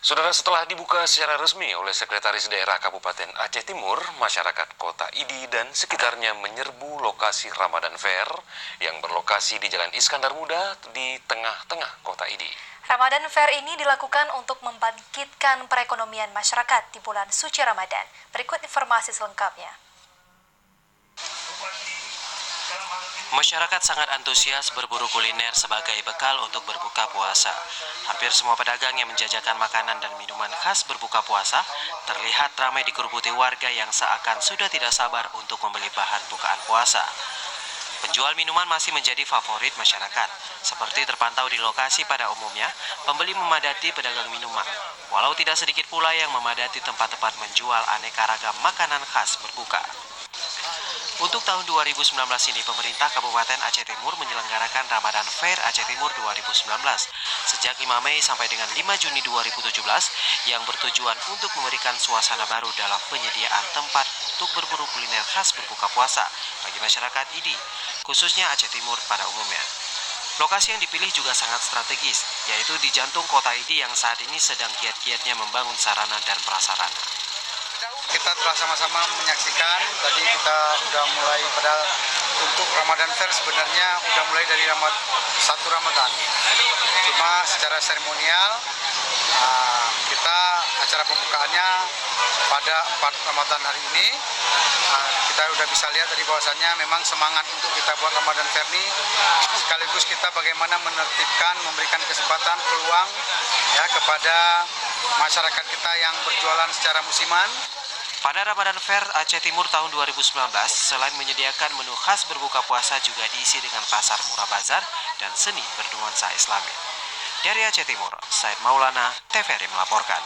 Saudara, setelah dibuka secara resmi oleh Sekretaris Daerah Kabupaten Aceh Timur, masyarakat Kota Idi dan sekitarnya menyerbu lokasi Ramadan Fair yang berlokasi di Jalan Iskandar Muda di tengah-tengah Kota Idi. Ramadan Fair ini dilakukan untuk membangkitkan perekonomian masyarakat di bulan suci Ramadan. Berikut informasi selengkapnya. Masyarakat sangat antusias berburu kuliner sebagai bekal untuk berbuka puasa. Hampir semua pedagang yang menjajakan makanan dan minuman khas berbuka puasa terlihat ramai dikerubuti warga yang seakan sudah tidak sabar untuk membeli bahan bukaan puasa. Penjual minuman masih menjadi favorit masyarakat. Seperti terpantau di lokasi pada umumnya, pembeli memadati pedagang minuman. Walau tidak sedikit pula yang memadati tempat-tempat menjual aneka ragam makanan khas berbuka. Untuk tahun 2019 ini, pemerintah Kabupaten Aceh Timur menyelenggarakan Ramadan Fair Aceh Timur 2019 sejak 5 Mei sampai dengan 5 Juni 2017 yang bertujuan untuk memberikan suasana baru dalam penyediaan tempat untuk berburu kuliner khas berbuka puasa bagi masyarakat Idi, khususnya Aceh Timur pada umumnya. Lokasi yang dipilih juga sangat strategis, yaitu di jantung kota Idi yang saat ini sedang giat-giatnya membangun sarana dan prasarana. Kita telah sama-sama menyaksikan, tadi kita sudah mulai untuk Ramadan Fair sebenarnya sudah mulai dari 1 Ramadan. Cuma secara seremonial kita acara pembukaannya pada 4 Ramadan hari ini. Kita sudah bisa lihat tadi bahwasannya memang semangat untuk kita buat Ramadan Fair ini sekaligus kita bagaimana menertibkan, memberikan kesempatan, peluang ya kepada masyarakat kita yang berjualan secara musiman. Pada Ramadan Fair Aceh Timur tahun 2019, selain menyediakan menu khas berbuka puasa juga diisi dengan pasar murah bazar dan seni bernuansa Islami. Dari Aceh Timur, Said Maulana, TVRI melaporkan.